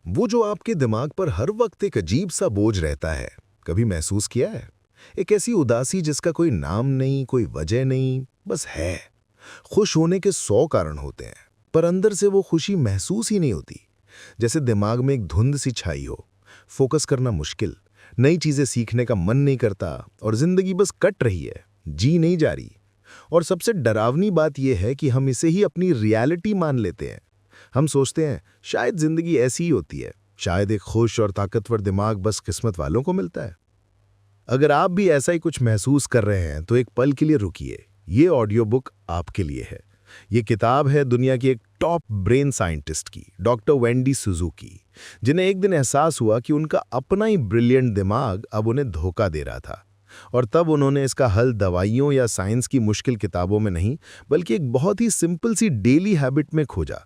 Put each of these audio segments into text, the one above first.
वो जो आपके दिमाग पर हर वक्त एक अजीब सा बोझ रहता है, कभी महसूस किया है? एक ऐसी उदासी जिसका कोई नाम नहीं, कोई वजह नहीं, बस है। खुश होने के 100 कारण होते हैं, पर अंदर से वो खुशी महसूस ही नहीं होती। जैसे दिमाग में एक धुंध सी छाई हो, फोकस करना मुश्किल, नई चीजें सीखने का मन नहीं करता और जिंदगी बस कट रही है, जी नहीं जा रही। और सबसे डरावनी बात यह है कि हम इसे ही अपनी रियलिटी मान लेते हैं। हम सोचते हैं शायद जिंदगी ऐसी ही होती है, शायद एक खुश और ताकतवर दिमाग बस किस्मत वालों को मिलता है। अगर आप भी ऐसा ही कुछ महसूस कर रहे हैं तो एक पल के लिए रुकिए। ये ऑडियो बुक आपके लिए है। ये किताब है दुनिया की एक टॉप ब्रेन साइंटिस्ट की, डॉक्टर वेंडी सुजुकी, जिन्हें एक दिन एहसास हुआ कि उनका अपना ही ब्रिलियंट दिमाग अब उन्हें धोखा दे रहा था। और तब उन्होंने इसका हल दवाइयों या साइंस की मुश्किल किताबों में नहीं, बल्कि एक बहुत ही सिंपल सी डेली हैबिट में खोजा।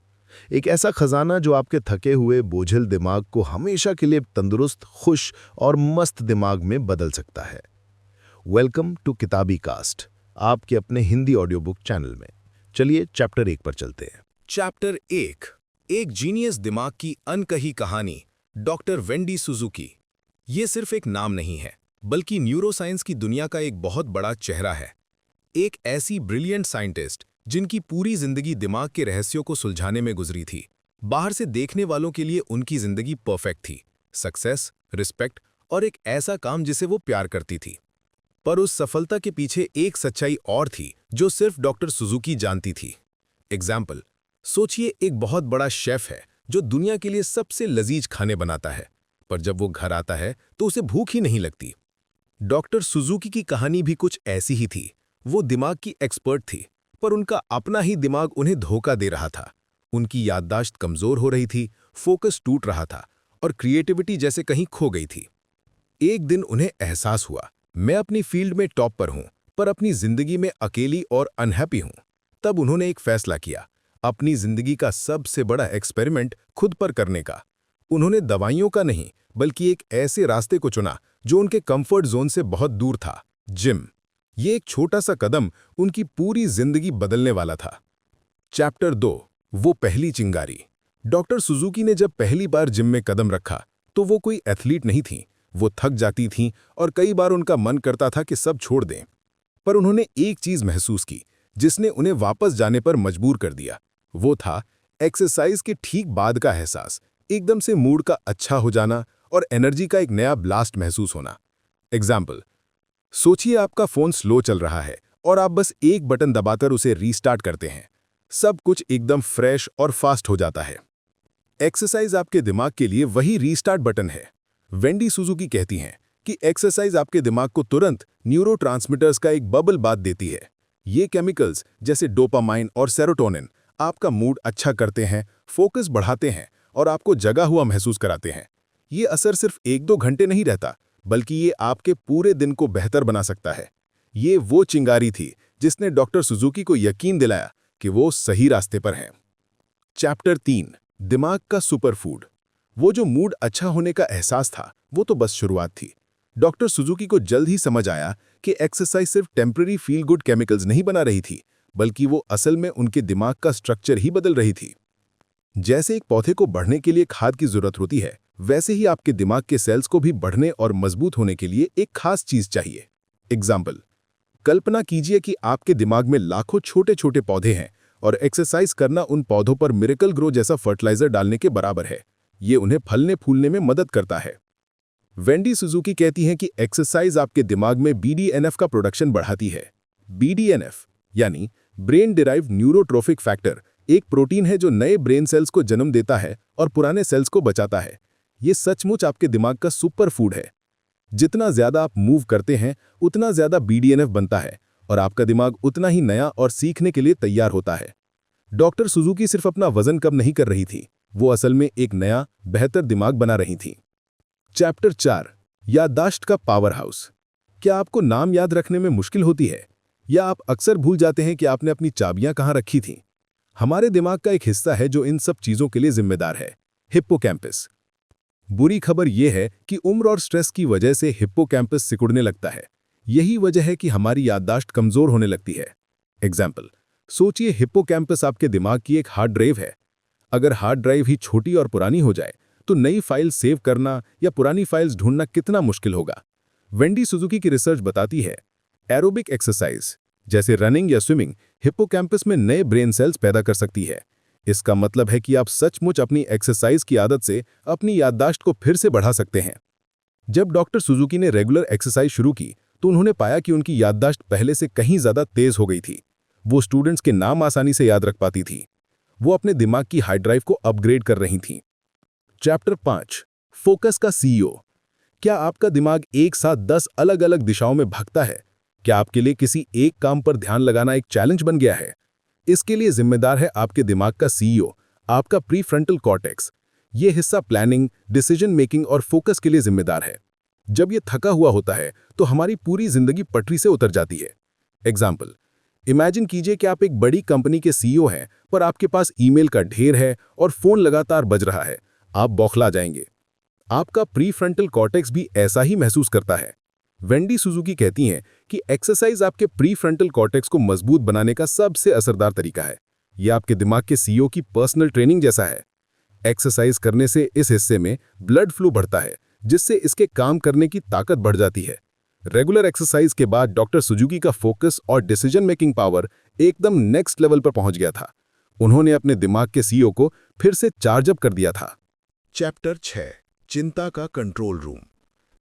एक ऐसा खजाना जो आपके थके हुए बोझिल दिमाग को हमेशा के लिए तंदुरुस्त, खुश और मस्त दिमाग में बदल सकता है। वेलकम टू किताबी कास्ट, आपके अपने हिंदी ऑडियो बुक चैनल में। चलिए चैप्टर 1 पर चलते हैं। चैप्टर 1, एक जीनियस दिमाग की अनकही कहानी, डॉक्टर वेंडी सुजुकी। ये सिर्फ एक नाम नहीं है, बल्कि न्यूरोसाइंस की दुनिया का एक बहुत बड़ा चेहरा है। एक ऐसी ब्रिलियंट साइंटिस्ट जिनकी पूरी जिंदगी दिमाग के रहस्यों को सुलझाने में गुजरी थी। बाहर से देखने वालों के लिए उनकी जिंदगी परफेक्ट थी, सक्सेस, रिस्पेक्ट और एक ऐसा काम जिसे वो प्यार करती थी। पर उस सफलता के पीछे एक सच्चाई और थी जो सिर्फ डॉक्टर सुजुकी जानती थी। एग्जाम्पल, सोचिए एक बहुत बड़ा शेफ है जो दुनिया के लिए सबसे लजीज खाने बनाता है, पर जब वो घर आता है तो उसे भूख ही नहीं लगती। डॉक्टर सुजुकी की कहानी भी कुछ ऐसी ही थी। वो दिमाग की एक्सपर्ट थी, पर उनका अपना ही दिमाग उन्हें धोखा दे रहा था। उनकी याददाश्त कमजोर हो रही थी, फोकस टूट रहा था और क्रिएटिविटी जैसे कहीं खो गई थी। एक दिन उन्हें एहसास हुआ, मैं अपनी फील्ड में टॉप पर हूं, पर अपनी जिंदगी में अकेली और अनहैप्पी हूं। तब उन्होंने एक फैसला किया, अपनी जिंदगी का सबसे बड़ा एक्सपेरिमेंट खुद पर करने का। उन्होंने दवाइयों का नहीं, बल्कि एक ऐसे रास्ते को चुना जो उनके कंफर्ट जोन से बहुत दूर था, जिम। ये एक छोटा सा कदम उनकी पूरी जिंदगी बदलने वाला था। चैप्टर 2, वो पहली चिंगारी। डॉक्टर सुजुकी ने जब पहली बार जिम में कदम रखा तो वो कोई एथलीट नहीं थी। वो थक जाती थीं और कई बार उनका मन करता था कि सब छोड़ दें। पर उन्होंने एक चीज महसूस की जिसने उन्हें वापस जाने पर मजबूर कर दिया। वो था एक्सरसाइज के ठीक बाद का एहसास, एकदम से मूड का अच्छा हो जाना और एनर्जी का एक नया ब्लास्ट महसूस होना। एग्जाम्पल, सोचिए आपका फोन स्लो चल रहा है और आप बस एक बटन दबाकर उसे रीस्टार्ट करते हैं। सब कुछ एकदम फ्रेश और फास्ट हो जाता है। एक्सरसाइज आपके दिमाग के लिए वही रीस्टार्ट बटन है। वेंडी सुजुकी कहती हैं कि एक्सरसाइज आपके दिमाग को तुरंत न्यूरोट्रांसमीटर्स का एक बबल बात देती है। ये केमिकल्स जैसे डोपामाइन और सेरोटोनिन आपका मूड अच्छा करते हैं, फोकस बढ़ाते हैं और आपको जगा हुआ महसूस कराते हैं। ये असर सिर्फ 1-2 घंटे नहीं रहता, बल्कि ये आपके पूरे दिन को बेहतर बना सकता है। ये वो चिंगारी थी जिसने डॉक्टर सुजुकी को यकीन दिलाया कि वो सही रास्ते पर हैं। चैप्टर 3, दिमाग का सुपर फूड। वो जो मूड अच्छा होने का एहसास था, वो तो बस शुरुआत थी। डॉक्टर सुजुकी को जल्द ही समझ आया कि एक्सरसाइज सिर्फ टेम्पररी फील गुड केमिकल्स नहीं बना रही थी, बल्कि वो असल में उनके दिमाग का स्ट्रक्चर ही बदल रही थी। जैसे एक पौधे को बढ़ने के लिए खाद की जरूरत होती है, वैसे ही आपके दिमाग के सेल्स को भी बढ़ने और मजबूत होने के लिए एक खास चीज चाहिए। एग्जाम्पल, कल्पना कीजिए कि आपके दिमाग में लाखों छोटे छोटे पौधे हैं और एक्सरसाइज करना उन पौधों पर मिरेकल ग्रो जैसा फर्टिलाइजर डालने के बराबर है। ये उन्हें फलने फूलने में मदद करता है। वेंडी सुजुकी कहती हैं कि एक्सरसाइज आपके दिमाग में BDNF का प्रोडक्शन बढ़ाती है। BDNF यानी ब्रेन डिराइव्ड न्यूरोट्रोफिक फैक्टर एक प्रोटीन है जो नए ब्रेन सेल्स को जन्म देता है और पुराने सेल्स को बचाता है। ये सचमुच आपके दिमाग का सुपर फूड है। जितना ज्यादा आप मूव करते हैं, उतना ज्यादा BDNF बनता है और आपका दिमाग उतना ही नया और सीखने के लिए तैयार होता है। डॉक्टर सुजुकी सिर्फ अपना वजन कम नहीं कर रही थी, वो असल में एक नया, बेहतर दिमाग बना रही थी। चैप्टर 4, याददाश्त का पावर हाउस। क्या आपको नाम याद रखने में मुश्किल होती है, या आप अक्सर भूल जाते हैं कि आपने अपनी चाबियां कहां रखी थीं? हमारे दिमाग का एक हिस्सा है जो इन सब चीजों के लिए जिम्मेदार है, हिप्पोकैम्पस। बुरी खबर यह है कि उम्र और स्ट्रेस की वजह से हिप्पोकैम्पस सिकुड़ने लगता है। यही वजह है कि हमारी याददाश्त कमजोर होने लगती है। एग्जाम्पल, सोचिए हिप्पोकैम्पस आपके दिमाग की एक हार्ड ड्राइव है। अगर हार्ड ड्राइव ही छोटी और पुरानी हो जाए तो नई फाइल सेव करना या पुरानी फाइल्स ढूंढना कितना मुश्किल होगा। वेंडी सुजुकी की रिसर्च बताती है, एरोबिक एक्सरसाइज जैसे रनिंग या स्विमिंग हिप्पोकैम्पस में नए ब्रेन सेल्स पैदा कर सकती है। इसका मतलब है कि आप सचमुच अपनी एक्सरसाइज की आदत से अपनी याददाश्त को फिर से बढ़ा सकते हैं। जब डॉक्टर सुजुकी ने रेगुलर एक्सरसाइज शुरू की तो उन्होंने पाया कि उनकी याददाश्त पहले से कहीं ज्यादा तेज हो गई थी। वो स्टूडेंट्स के नाम आसानी से याद रख पाती थी। वो अपने दिमाग की हार्ड ड्राइव को अपग्रेड कर रही थीं। चैप्टर 5, फोकस का सीईओ। क्या आपका दिमाग एक साथ 10 अलग अलग दिशाओं में भागता है? क्या आपके लिए किसी एक काम पर ध्यान लगाना एक चैलेंज बन गया है? इसके लिए जिम्मेदार है आपके दिमाग का सीईओ, आपका प्रीफ्रंटल कॉर्टेक्स। ये हिस्सा प्लानिंग, डिसीजन मेकिंग और फोकस के लिए जिम्मेदार है। जब ये थका हुआ होता है तो हमारी पूरी जिंदगी पटरी से उतर जाती है। एग्जाम्पल, इमेजिन कीजिए कि आप एक बड़ी कंपनी के सीईओ हैं, पर आपके पास ईमेल का ढेर है और फोन लगातार बज रहा है। आप बौखला जाएंगे। आपका प्रीफ्रंटल कॉर्टेक्स भी ऐसा ही महसूस करता है। वेंडी सुजुकी कहती हैं कि एक्सरसाइज आपके प्रीफ्रंटल कॉर्टेक्स को मजबूत बनाने का सबसे असरदार तरीका है। यह आपके दिमाग के सीईओ की पर्सनल ट्रेनिंग जैसा है। एक्सरसाइज करने से इस हिस्से में ब्लड फ्लो बढ़ता है, जिससे इसके काम करने की ताकत बढ़ जाती है। रेगुलर एक्सरसाइज के बाद डॉक्टर सुजुकी का फोकस और डिसीजन मेकिंग पावर एकदम नेक्स्ट लेवल पर पहुंच गया था। उन्होंने अपने दिमाग के सीईओ को फिर से चार्ज अप कर दिया था। चैप्टर 6, चिंता का कंट्रोल रूम।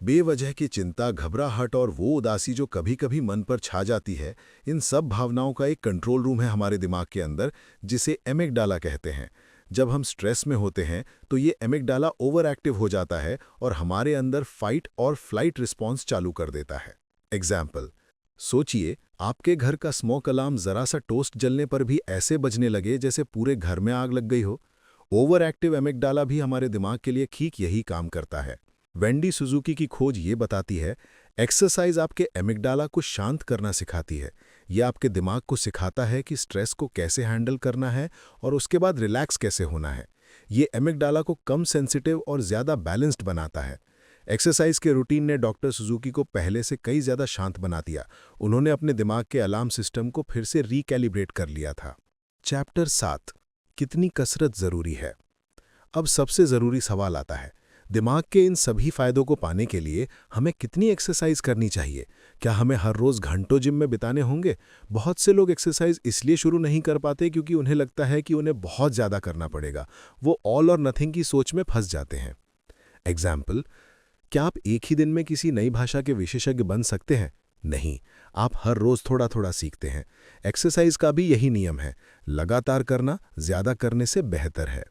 बेवजह की चिंता, घबराहट और वो उदासी जो कभी-कभी मन पर छा जाती है, इन सब भावनाओं का एक कंट्रोल रूम है हमारे दिमाग के अंदर, जिसे एमिगडाला कहते हैं। जब हम स्ट्रेस में होते हैं तो ये एमिगडाला ओवर एक्टिव हो जाता है और हमारे अंदर फाइट और फ्लाइट रिस्पॉन्स चालू कर देता है। एग्जाम्पल, सोचिए आपके घर का स्मोक अलार्म जरा सा टोस्ट जलने पर भी ऐसे बजने लगे जैसे पूरे घर में आग लग गई हो। ओवर एक्टिव एमिगडाला भी हमारे दिमाग के लिए ठीक यही काम करता है। वेंडी सुजुकी की खोज ये बताती है, एक्सरसाइज आपके एमिगडाला को शांत करना सिखाती है। ये आपके दिमाग को सिखाता है कि स्ट्रेस को कैसे हैंडल करना है और उसके बाद रिलैक्स कैसे होना है। ये एमिगडाला को कम सेंसिटिव और ज़्यादा बैलेंस्ड बनाता है। एक्सरसाइज के रूटीन ने डॉक्टर सुजुकी को पहले से कई ज़्यादा शांत बना दिया। उन्होंने अपने दिमाग के अलार्म सिस्टम को फिर से रिकैलिब्रेट कर लिया था। चैप्टर 7, कितनी कसरत ज़रूरी है। अब सबसे ज़रूरी सवाल आता है, दिमाग के इन सभी फायदों को पाने के लिए हमें कितनी एक्सरसाइज करनी चाहिए? क्या हमें हर रोज़ घंटों जिम में बिताने होंगे? बहुत से लोग एक्सरसाइज इसलिए शुरू नहीं कर पाते क्योंकि उन्हें लगता है कि उन्हें बहुत ज़्यादा करना पड़ेगा। वो ऑल और नथिंग की सोच में फंस जाते हैं। एग्जाम्पल, क्या आप एक ही दिन में किसी नई भाषा के विशेषज्ञ बन सकते हैं? नहीं, आप हर रोज़ थोड़ा थोड़ा सीखते हैं। एक्सरसाइज का भी यही नियम है, लगातार करना ज़्यादा करने से बेहतर है।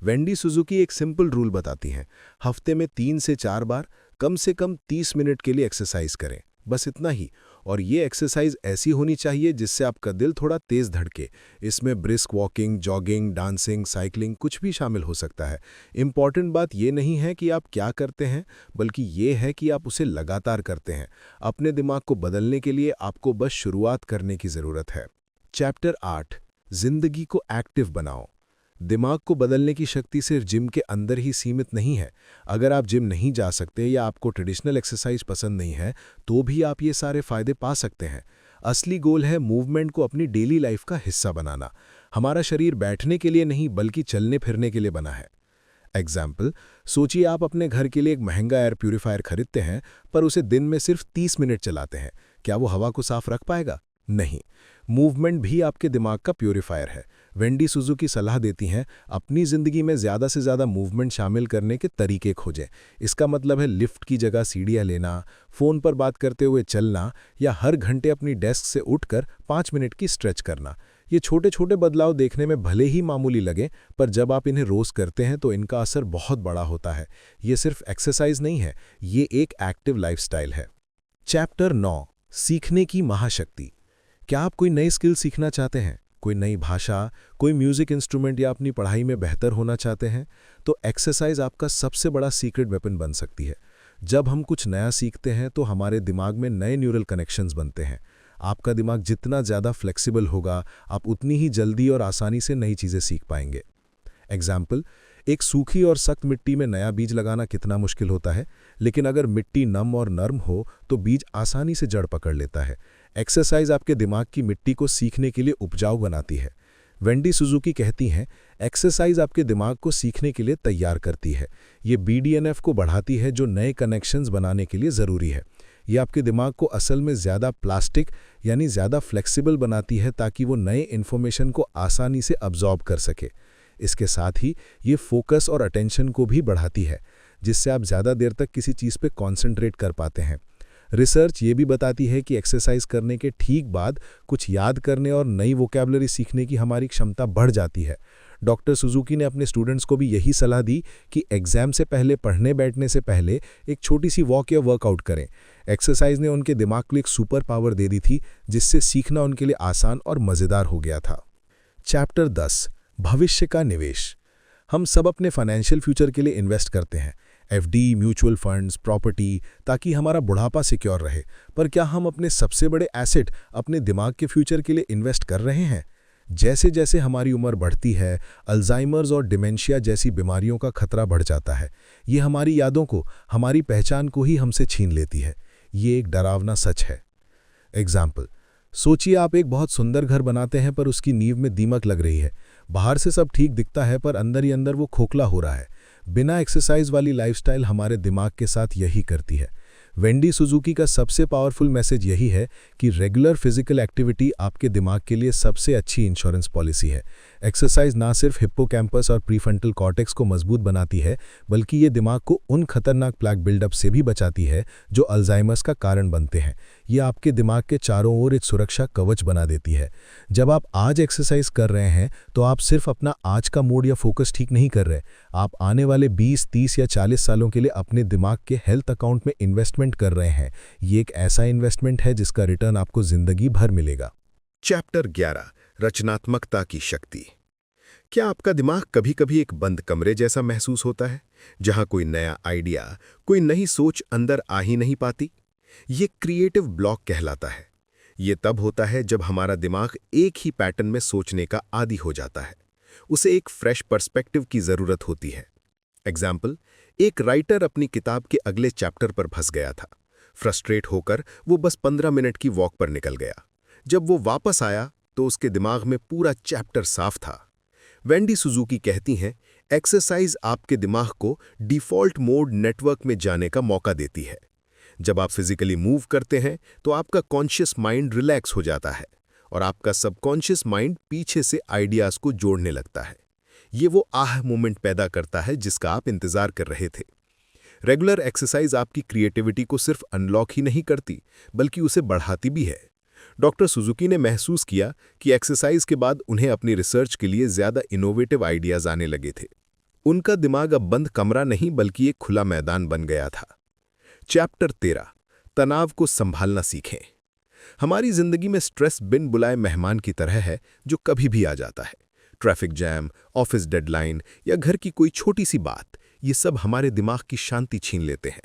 वेंडी सुजुकी एक सिंपल रूल बताती हैं, हफ्ते में 3 से 4 बार कम से कम 30 मिनट के लिए एक्सरसाइज करें, बस इतना ही। और ये एक्सरसाइज ऐसी होनी चाहिए जिससे आपका दिल थोड़ा तेज धड़के। इसमें brisk walking, jogging, dancing, cycling कुछ भी शामिल हो सकता है। इम्पॉर्टेंट बात ये नहीं है कि आप क्या करते हैं, बल्कि ये है कि आप उसे लगातार करते हैं। अपने दिमाग को बदलने के लिए आपको बस शुरुआत करने की ज़रूरत है। चैप्टर 8, जिंदगी को एक्टिव बनाओ। दिमाग को बदलने की शक्ति सिर्फ जिम के अंदर ही सीमित नहीं है। अगर आप जिम नहीं जा सकते या आपको ट्रेडिशनल एक्सरसाइज पसंद नहीं है, तो भी आप ये सारे फायदे पा सकते हैं। असली गोल है मूवमेंट को अपनी डेली लाइफ का हिस्सा बनाना। हमारा शरीर बैठने के लिए नहीं बल्कि चलने फिरने के लिए बना है। एग्जाम्पल, सोचिए आप अपने घर के लिए एक महंगा एयर प्यूरिफायर खरीदते हैं, पर उसे दिन में सिर्फ 30 मिनट चलाते हैं। क्या वो हवा को साफ रख पाएगा? नहीं। मूवमेंट भी आपके दिमाग का प्यूरिफायर है। वेंडी सुजुकी सलाह देती हैं, अपनी ज़िंदगी में ज़्यादा से ज़्यादा मूवमेंट शामिल करने के तरीके खोजें। इसका मतलब है लिफ्ट की जगह सीढ़ियाँ लेना, फ़ोन पर बात करते हुए चलना या हर घंटे अपनी डेस्क से उठकर 5 मिनट की स्ट्रेच करना। ये छोटे छोटे बदलाव देखने में भले ही मामूली लगें, पर जब आप इन्हें रोज़ करते हैं तो इनका असर बहुत बड़ा होता है। ये सिर्फ एक्सरसाइज नहीं है, ये एक एक्टिव लाइफस्टाइल है। चैप्टर 9, सीखने की महाशक्ति। क्या आप कोई नई स्किल सीखना चाहते हैं? कोई नई भाषा, कोई म्यूजिक इंस्ट्रूमेंट या अपनी पढ़ाई में बेहतर होना चाहते हैं? तो एक्सरसाइज आपका सबसे बड़ा सीक्रेट वेपन बन सकती है। जब हम कुछ नया सीखते हैं तो हमारे दिमाग में नए न्यूरल कनेक्शंस बनते हैं। आपका दिमाग जितना ज़्यादा फ्लेक्सिबल होगा, आप उतनी ही जल्दी और आसानी से नई चीज़ें सीख पाएंगे। एग्जाम्पल, एक सूखी और सख्त मिट्टी में नया बीज लगाना कितना मुश्किल होता है, लेकिन अगर मिट्टी नम और नर्म हो तो बीज आसानी से जड़ पकड़ लेता है। एक्सरसाइज आपके दिमाग की मिट्टी को सीखने के लिए उपजाऊ बनाती है। वेंडी सुजुकी कहती हैं, एक्सरसाइज आपके दिमाग को सीखने के लिए तैयार करती है। ये BDNF को बढ़ाती है जो नए कनेक्शंस बनाने के लिए ज़रूरी है। ये आपके दिमाग को असल में ज़्यादा प्लास्टिक यानी ज़्यादा फ्लेक्सिबल बनाती है ताकि वो नए इन्फॉर्मेशन को आसानी से अब्जॉर्ब कर सके। इसके साथ ही ये फोकस और अटेंशन को भी बढ़ाती है, जिससे आप ज़्यादा देर तक किसी चीज़ पे कॉन्सेंट्रेट कर पाते हैं। रिसर्च ये भी बताती है कि एक्सरसाइज करने के ठीक बाद कुछ याद करने और नई वोकैबुलरी सीखने की हमारी क्षमता बढ़ जाती है। डॉक्टर सुजुकी ने अपने स्टूडेंट्स को भी यही सलाह दी कि एग्जाम से पहले पढ़ने बैठने से पहले एक छोटी सी वॉक या वर्कआउट करें। एक्सरसाइज ने उनके दिमाग को एक सुपर पावर दे दी थी, जिससे सीखना उनके लिए आसान और मज़ेदार हो गया था। चैप्टर 10 भविष्य का निवेश। हम सब अपने फाइनेंशियल फ्यूचर के लिए इन्वेस्ट करते हैं, FD, म्यूचुअल फंड्स, प्रॉपर्टी, ताकि हमारा बुढ़ापा सिक्योर रहे। पर क्या हम अपने सबसे बड़े एसेट अपने दिमाग के फ्यूचर के लिए इन्वेस्ट कर रहे हैं? जैसे जैसे हमारी उम्र बढ़ती है, अल्जाइमर्स और डिमेंशिया जैसी बीमारियों का खतरा बढ़ जाता है। ये हमारी यादों को, हमारी पहचान को ही हमसे छीन लेती है। ये एक डरावना सच है। एग्जाम्पल, सोचिए आप एक बहुत सुंदर घर बनाते हैं पर उसकी नींव में दीमक लग रही है। बाहर से सब ठीक दिखता है पर अंदर ही अंदर वो खोखला हो रहा है। बिना एक्सरसाइज वाली लाइफस्टाइल हमारे दिमाग के साथ यही करती है। वेंडी सुजुकी का सबसे पावरफुल मैसेज यही है कि रेगुलर फिजिकल एक्टिविटी आपके दिमाग के लिए सबसे अच्छी इंश्योरेंस पॉलिसी है। एक्सरसाइज ना सिर्फ हिप्पोकैम्पस और प्रीफ्रंटल कॉर्टेक्स को मजबूत बनाती है, बल्कि ये दिमाग को उन खतरनाक प्लैक बिल्डअप से भी बचाती है जो अल्जाइमर्स का कारण बनते हैं। ये आपके दिमाग के चारों ओर एक सुरक्षा कवच बना देती है। जब आप आज एक्सरसाइज कर रहे हैं तो आप सिर्फ अपना आज का मूड या फोकस ठीक नहीं कर रहे, आप आने वाले 20, 30 या 40 सालों के लिए अपने दिमाग के हेल्थ अकाउंट में इन्वेस्टमेंट कर रहे हैं। ये एक ऐसा इन्वेस्टमेंट है जिसका रिटर्न आपको जिंदगी भर मिलेगा। चैप्टर 11 रचनात्मकता की शक्ति। क्या आपका दिमाग कभी-कभी एक बंद कमरे जैसा महसूस होता है, जहां कोई नया आइडिया, कोई नई सोच अंदर आ ही नहीं पाती? ये क्रिएटिव ब्लॉक कहलाता है। ये तब होता है जब हमारा दिमाग एक ही पैटर्न में सोचने का आदी हो जाता है। उसे एक फ्रेश पर्सपेक्टिव की जरूरत होती है। एग्जाम्पल, एक राइटर अपनी किताब के अगले चैप्टर पर फंस गया था। फ्रस्ट्रेट होकर वो बस 15 मिनट की वॉक पर निकल गया। जब वो वापस आया तो उसके दिमाग में पूरा चैप्टर साफ था। वेंडी सुजुकी कहती हैं, एक्सरसाइज आपके दिमाग को डिफ़ॉल्ट मोड नेटवर्क में जाने का मौका देती है। जब आप फिजिकली मूव करते हैं तो आपका कॉन्शियस माइंड रिलैक्स हो जाता है और आपका सबकॉन्शियस माइंड पीछे से आइडियाज़ को जोड़ने लगता है। ये वो आह मोमेंट पैदा करता है जिसका आप इंतज़ार कर रहे थे। रेगुलर एक्सरसाइज आपकी क्रिएटिविटी को सिर्फ अनलॉक ही नहीं करती, बल्कि उसे बढ़ाती भी है। डॉक्टर सुजुकी ने महसूस किया कि एक्सरसाइज के बाद उन्हें अपनी रिसर्च के लिए ज़्यादा इनोवेटिव आइडियाज़ आने लगे थे। उनका दिमाग अब बंद कमरा नहीं बल्कि एक खुला मैदान बन गया था। चैप्टर 13 तनाव को संभालना सीखें। हमारी जिंदगी में स्ट्रेस बिन बुलाए मेहमान की तरह है जो कभी भी आ जाता है। ट्रैफिक जैम, ऑफिस डेडलाइन या घर की कोई छोटी सी बात, ये सब हमारे दिमाग की शांति छीन लेते हैं।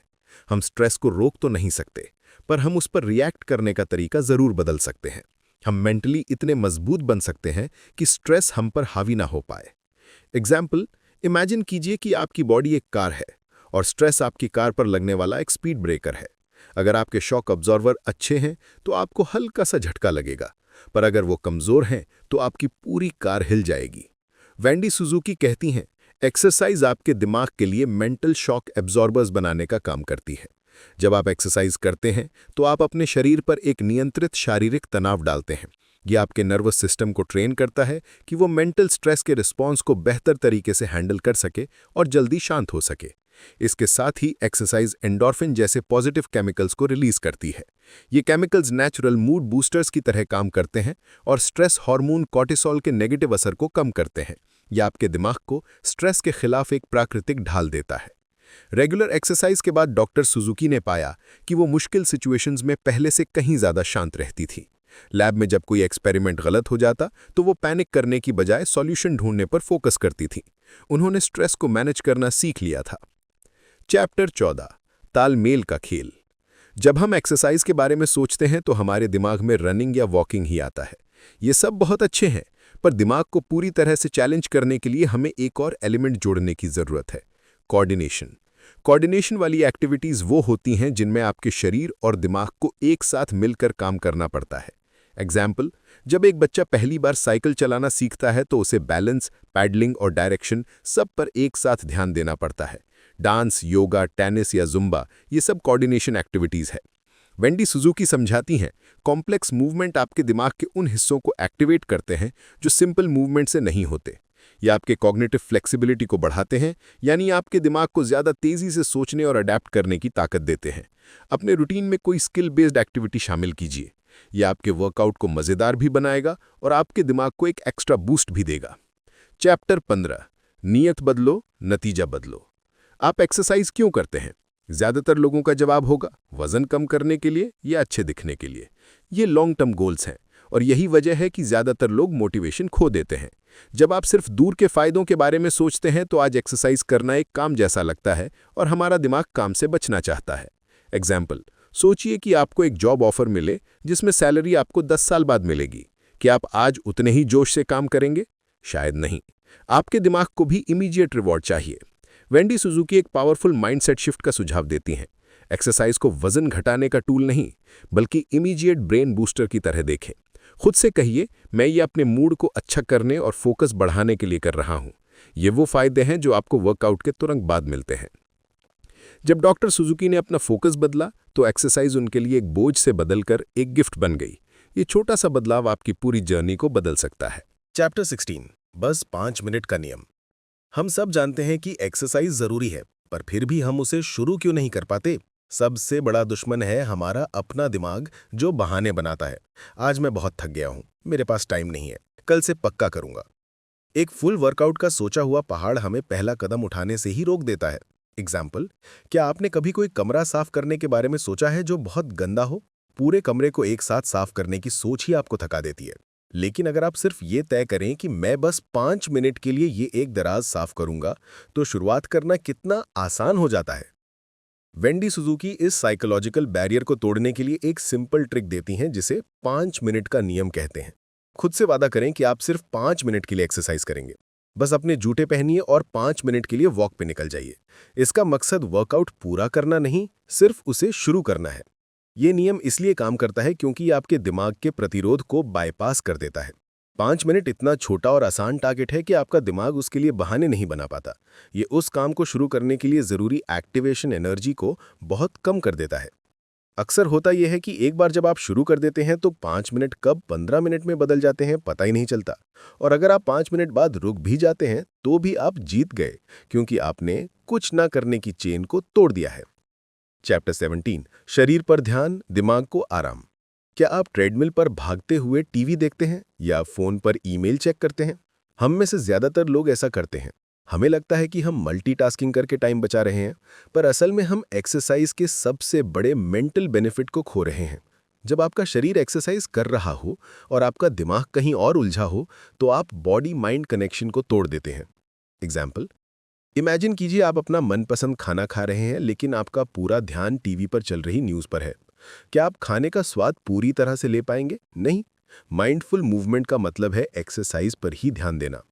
हम स्ट्रेस को रोक तो नहीं सकते, पर हम उस पर रिएक्ट करने का तरीका ज़रूर बदल सकते हैं। हम मेंटली इतने मजबूत बन सकते हैं कि स्ट्रेस हम पर हावी ना हो पाए। एग्जाम्पल, इमेजिन कीजिए कि आपकी बॉडी एक कार है और स्ट्रेस आपकी कार पर लगने वाला एक स्पीड ब्रेकर है। अगर आपके शॉक अब्जॉर्वर अच्छे हैं तो आपको हल्का सा झटका लगेगा, पर अगर वो कमज़ोर हैं तो आपकी पूरी कार हिल जाएगी। वेंडी सुजुकी कहती हैं, एक्सरसाइज आपके दिमाग के लिए मेंटल शॉक एब्जॉर्बर्स बनाने का काम करती है। जब आप एक्सरसाइज करते हैं तो आप अपने शरीर पर एक नियंत्रित शारीरिक तनाव डालते हैं। यह आपके नर्वस सिस्टम को ट्रेन करता है कि वो मेंटल स्ट्रेस के रिस्पॉन्स को बेहतर तरीके से हैंडल कर सके और जल्दी शांत हो सके। इसके साथ ही एक्सरसाइज एंडोर्फिन जैसे पॉजिटिव केमिकल्स को रिलीज करती है। ये केमिकल्स नेचुरल मूड बूस्टर्स की तरह काम करते हैं और स्ट्रेस हार्मोन कॉर्टिसोल के नेगेटिव असर को कम करते हैं। यह आपके दिमाग को स्ट्रेस के खिलाफ एक प्राकृतिक ढाल देता है। रेगुलर एक्सरसाइज के बाद डॉक्टर सुजुकी ने पाया कि वो मुश्किल सिचुएशंस में पहले से कहीं ज़्यादा शांत रहती थी। लैब में जब कोई एक्सपेरिमेंट गलत हो जाता तो वो पैनिक करने की बजाय सॉल्यूशन ढूंढने पर फोकस करती थी। उन्होंने स्ट्रेस को मैनेज करना सीख लिया था। चैप्टर 14 तालमेल का खेल। जब हम एक्सरसाइज के बारे में सोचते हैं तो हमारे दिमाग में रनिंग या वॉकिंग ही आता है। ये सब बहुत अच्छे हैं, पर दिमाग को पूरी तरह से चैलेंज करने के लिए हमें एक और एलिमेंट जोड़ने की ज़रूरत है, कोऑर्डिनेशन। कोऑर्डिनेशन वाली एक्टिविटीज़ वो होती हैं जिनमें आपके शरीर और दिमाग को एक साथ मिलकर काम करना पड़ता है। एग्जाम्पल, जब एक बच्चा पहली बार साइकिल चलाना सीखता है तो उसे बैलेंस, पैडलिंग और डायरेक्शन सब पर एक साथ ध्यान देना पड़ता है। डांस, योगा, टेनिस या जुम्बा ये सब कोऑर्डिनेशन एक्टिविटीज़ है। वेंडी सुजुकी समझाती हैं, कॉम्प्लेक्स मूवमेंट आपके दिमाग के उन हिस्सों को एक्टिवेट करते हैं जो सिंपल मूवमेंट से नहीं होते। ये आपके कॉग्निटिव फ्लेक्सिबिलिटी को बढ़ाते हैं, यानी आपके दिमाग को ज़्यादा तेज़ी से सोचने और अडेप्ट करने की ताकत देते हैं। अपने रूटीन में कोई स्किल बेस्ड एक्टिविटी शामिल कीजिए। यह आपके वर्कआउट को मज़ेदार भी बनाएगा और आपके दिमाग को एक एक्स्ट्रा बूस्ट भी देगा। चैप्टर 15, नियत बदलो, नतीजा बदलो। आप एक्सरसाइज क्यों करते हैं? ज़्यादातर लोगों का जवाब होगा वज़न कम करने के लिए या अच्छे दिखने के लिए। ये लॉन्ग टर्म गोल्स हैं और यही वजह है कि ज़्यादातर लोग मोटिवेशन खो देते हैं। जब आप सिर्फ दूर के फ़ायदों के बारे में सोचते हैं तो आज एक्सरसाइज करना एक काम जैसा लगता है और हमारा दिमाग काम से बचना चाहता है। एग्जाम्पल, सोचिए कि आपको एक जॉब ऑफर मिले जिसमें सैलरी आपको 10 साल बाद मिलेगी। क्या आप आज उतने ही जोश से काम करेंगे? शायद नहीं। आपके दिमाग को भी इमीडिएट रिवॉर्ड चाहिए। वेंडी सुजुकी एक पावरफुल माइंडसेट शिफ्ट का सुझाव देती हैं। एक्सरसाइज को वजन घटाने का टूल नहीं, बल्कि इमीडिएट ब्रेन बूस्टर की तरह देखें। खुद से कहिए, मैं ये अपने मूड को अच्छा करने और फोकस बढ़ाने के लिए कर रहा हूँ। ये वो फायदे हैं जो आपको वर्कआउट के तुरंत बाद मिलते हैं। जब डॉक्टर सुजुकी ने अपना फोकस बदला तो एक्सरसाइज उनके लिए एक बोझ से बदलकर एक गिफ्ट बन गई। ये छोटा सा बदलाव आपकी पूरी जर्नी को बदल सकता है। चैप्टर 16, बस 5 मिनट का नियम। हम सब जानते हैं कि एक्सरसाइज जरूरी है, पर फिर भी हम उसे शुरू क्यों नहीं कर पाते? सबसे बड़ा दुश्मन है हमारा अपना दिमाग, जो बहाने बनाता है। आज मैं बहुत थक गया हूं, मेरे पास टाइम नहीं है, कल से पक्का करूंगा। एक फुल वर्कआउट का सोचा हुआ पहाड़ हमें पहला कदम उठाने से ही रोक देता है। एग्जाम्पल, क्या आपने कभी कोई कमरा साफ करने के बारे में सोचा है जो बहुत गंदा हो? पूरे कमरे को एक साथ साफ करने की सोच ही आपको थका देती है। लेकिन अगर आप सिर्फ ये तय करें कि मैं बस 5 मिनट के लिए ये एक दराज साफ करूंगा, तो शुरुआत करना कितना आसान हो जाता है। वेंडी सुजुकी इस साइकोलॉजिकल बैरियर को तोड़ने के लिए एक सिंपल ट्रिक देती हैं जिसे 5 मिनट का नियम कहते हैं। खुद से वादा करें कि आप सिर्फ 5 मिनट के लिए एक्सरसाइज करेंगे। बस अपने जूते पहनिए और 5 मिनट के लिए वॉक पे निकल जाइए। इसका मकसद वर्कआउट पूरा करना नहीं, सिर्फ उसे शुरू करना है। ये नियम इसलिए काम करता है क्योंकि ये आपके दिमाग के प्रतिरोध को बाईपास कर देता है। 5 मिनट इतना छोटा और आसान टारगेट है कि आपका दिमाग उसके लिए बहाने नहीं बना पाता। ये उस काम को शुरू करने के लिए ज़रूरी एक्टिवेशन एनर्जी को बहुत कम कर देता है। अक्सर होता यह है कि एक बार जब आप शुरू कर देते हैं तो 5 मिनट कब 15 मिनट में बदल जाते हैं पता ही नहीं चलता। और अगर आप 5 मिनट बाद रुक भी जाते हैं तो भी आप जीत गए, क्योंकि आपने कुछ ना करने की चेन को तोड़ दिया है। चैप्टर 17, शरीर पर ध्यान, दिमाग को आराम। क्या आप ट्रेडमिल पर भागते हुए टीवी देखते हैं या फोन पर ईमेल चेक करते हैं? हम में से ज्यादातर लोग ऐसा करते हैं। हमें लगता है कि हम मल्टीटास्किंग करके टाइम बचा रहे हैं, पर असल में हम एक्सरसाइज के सबसे बड़े मेंटल बेनिफिट को खो रहे हैं। जब आपका शरीर एक्सरसाइज कर रहा हो और आपका दिमाग कहीं और उलझा हो, तो आप बॉडी माइंड कनेक्शन को तोड़ देते हैं। एग्जाम्पल, इमेजिन कीजिए आप अपना मनपसंद खाना खा रहे हैं, लेकिन आपका पूरा ध्यान टीवी पर चल रही न्यूज़ पर है। क्या आप खाने का स्वाद पूरी तरह से ले पाएंगे? नहीं। माइंडफुल मूवमेंट का मतलब है एक्सरसाइज पर ही ध्यान देना।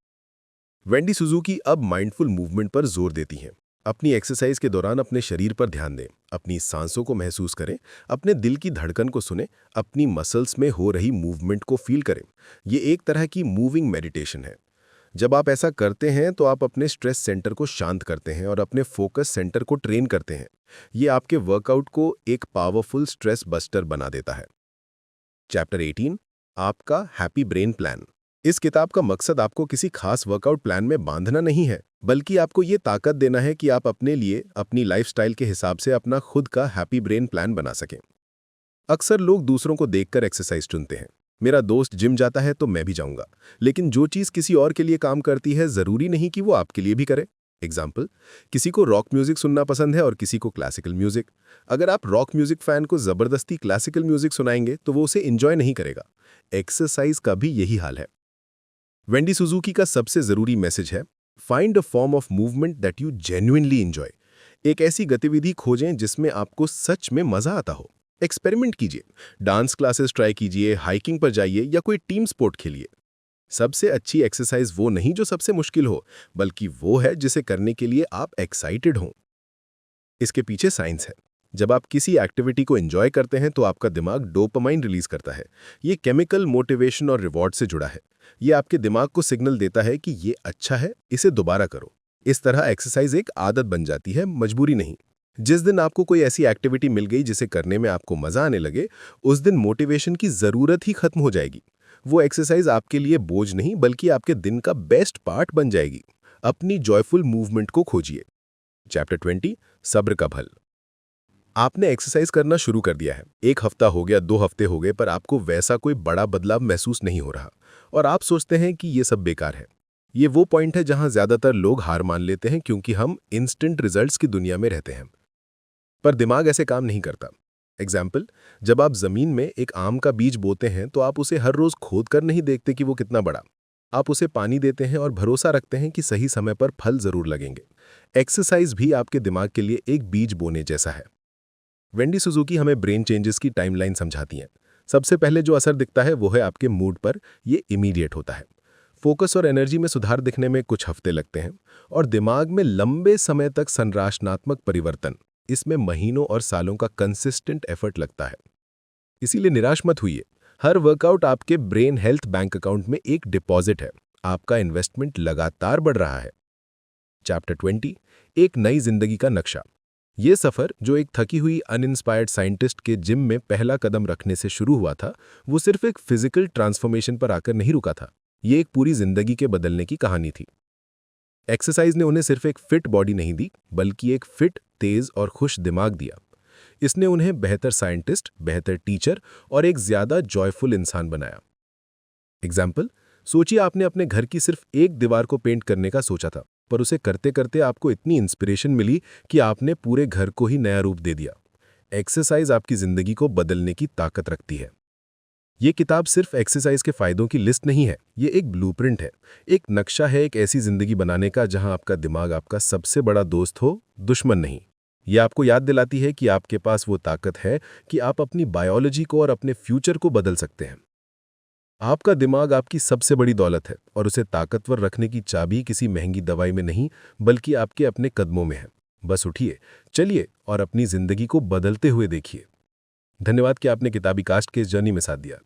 वेंडी सुजुकी अब माइंडफुल मूवमेंट पर जोर देती हैं। अपनी एक्सरसाइज के दौरान अपने शरीर पर ध्यान दें, अपनी सांसों को महसूस करें, अपने दिल की धड़कन को सुनें, अपनी मसल्स में हो रही मूवमेंट को फील करें। ये एक तरह की मूविंग मेडिटेशन है। जब आप ऐसा करते हैं तो आप अपने स्ट्रेस सेंटर को शांत करते हैं और अपने फोकस सेंटर को ट्रेन करते हैं। ये आपके वर्कआउट को एक पावरफुल स्ट्रेस बस्टर बना देता है। चैप्टर 18, आपका हैप्पी ब्रेन प्लान। इस किताब का मकसद आपको किसी खास वर्कआउट प्लान में बांधना नहीं है, बल्कि आपको ये ताकत देना है कि आप अपने लिए अपनी लाइफस्टाइल के हिसाब से अपना खुद का हैप्पी ब्रेन प्लान बना सकें। अक्सर लोग दूसरों को देखकर एक्सरसाइज चुनते हैं। मेरा दोस्त जिम जाता है तो मैं भी जाऊंगा, लेकिन जो चीज़ किसी और के लिए काम करती है ज़रूरी नहीं कि वो आपके लिए भी करे। एग्जाम्पल, किसी को रॉक म्यूजिक सुनना पसंद है और किसी को क्लासिकल म्यूजिक। अगर आप रॉक म्यूजिक फैन को ज़बरदस्ती क्लासिकल म्यूजिक सुनाएंगे तो वो उसे एंजॉय नहीं करेगा। एक्सरसाइज का भी यही हाल है। वेंडी सुजुकी का सबसे ज़रूरी मैसेज है, find a form of movement that you genuinely enjoy. एक ऐसी गतिविधि खोजें जिसमें आपको सच में मज़ा आता हो। एक्सपेरिमेंट कीजिए, डांस क्लासेस ट्राई कीजिए, हाइकिंग पर जाइए या कोई टीम स्पोर्ट खेलिए। सबसे अच्छी एक्सरसाइज वो नहीं जो सबसे मुश्किल हो, बल्कि वो है जिसे करने के लिए आप एक्साइटेड हों। इसके पीछे साइंस है। जब आप किसी एक्टिविटी को एंजॉय करते हैं तो आपका दिमाग डोपामाइन रिलीज करता है। ये केमिकल मोटिवेशन और रिवॉर्ड से जुड़ा है। ये आपके दिमाग को सिग्नल देता है कि ये अच्छा है, इसे दोबारा करो। इस तरह एक्सरसाइज एक आदत बन जाती है, मजबूरी नहीं। जिस दिन आपको कोई ऐसी एक्टिविटी मिल गई जिसे करने में आपको मजा आने लगे, उस दिन मोटिवेशन की जरूरत ही खत्म हो जाएगी। वो एक्सरसाइज आपके लिए बोझ नहीं बल्कि आपके दिन का बेस्ट पार्ट बन जाएगी। अपनी जॉयफुल मूवमेंट को खोजिए। चैप्टर 20, सब्र का फल। आपने एक्सरसाइज करना शुरू कर दिया है। 1 हफ्ता हो गया, 2 हफ्ते हो गए, पर आपको वैसा कोई बड़ा बदलाव महसूस नहीं हो रहा और आप सोचते हैं कि ये सब बेकार है। ये वो पॉइंट है जहां ज्यादातर लोग हार मान लेते हैं, क्योंकि हम इंस्टेंट रिजल्ट्स की दुनिया में रहते हैं। पर दिमाग ऐसे काम नहीं करता। एग्जाम्पल, जब आप जमीन में एक आम का बीज बोते हैं तो आप उसे हर रोज खोद कर नहीं देखते कि वो कितना बड़ा। आप उसे पानी देते हैं और भरोसा रखते हैं कि सही समय पर फल जरूर लगेंगे। एक्सरसाइज भी आपके दिमाग के लिए एक बीज बोने जैसा है। वेंडी सुजुकी हमें ब्रेन चेंजेस की टाइमलाइन समझाती हैं। सबसे पहले जो असर दिखता है वो है आपके मूड पर। ये इमीडिएट होता है। फोकस और एनर्जी में सुधार दिखने में कुछ हफ्ते लगते हैं और दिमाग में लंबे समय तक संरचनात्मक परिवर्तन, इसमें महीनों और सालों का कंसिस्टेंट एफर्ट लगता है। इसीलिए निराश मत होइए। हर वर्कआउट आपके ब्रेन हेल्थ बैंक अकाउंट में एक डिपॉजिट है। आपका इन्वेस्टमेंट लगातार बढ़ रहा है। चैप्टर 20, एक नई जिंदगी का नक्शा। ये सफर जो एक थकी हुई अनइंस्पायर्ड साइंटिस्ट के जिम में पहला कदम रखने से शुरू हुआ था, वो सिर्फ एक फिजिकल ट्रांसफॉर्मेशन पर आकर नहीं रुका था। ये एक पूरी जिंदगी के बदलने की कहानी थी। एक्सरसाइज ने उन्हें सिर्फ एक फिट बॉडी नहीं दी, बल्कि एक फिट, तेज और खुश दिमाग दिया। इसने उन्हें बेहतर साइंटिस्ट, बेहतर टीचर और एक ज्यादा जॉयफुल इंसान बनाया। एग्जाम्पल, सोचिए आपने अपने घर की सिर्फ एक दीवार को पेंट करने का सोचा था, पर उसे करते करते आपको इतनी इंस्पिरेशन मिली कि आपने पूरे घर को ही नया रूप दे दिया। एक्सरसाइज आपकी जिंदगी को बदलने की ताकत रखती है। ये किताब सिर्फ एक्सरसाइज के फायदों की लिस्ट नहीं है, ये एक ब्लूप्रिंट है, एक नक्शा है एक ऐसी जिंदगी बनाने का जहां आपका दिमाग आपका सबसे बड़ा दोस्त हो, दुश्मन नहीं। ये आपको याद दिलाती है कि आपके पास वो ताकत है कि आप अपनी बायोलॉजी को और अपने फ्यूचर को बदल सकते हैं। आपका दिमाग आपकी सबसे बड़ी दौलत है और उसे ताकतवर रखने की चाबी किसी महंगी दवाई में नहीं, बल्कि आपके अपने कदमों में है। बस उठिए, चलिए और अपनी जिंदगी को बदलते हुए देखिए। धन्यवाद कि आपने किताबी कास्ट के इस जर्नी में साथ दिया।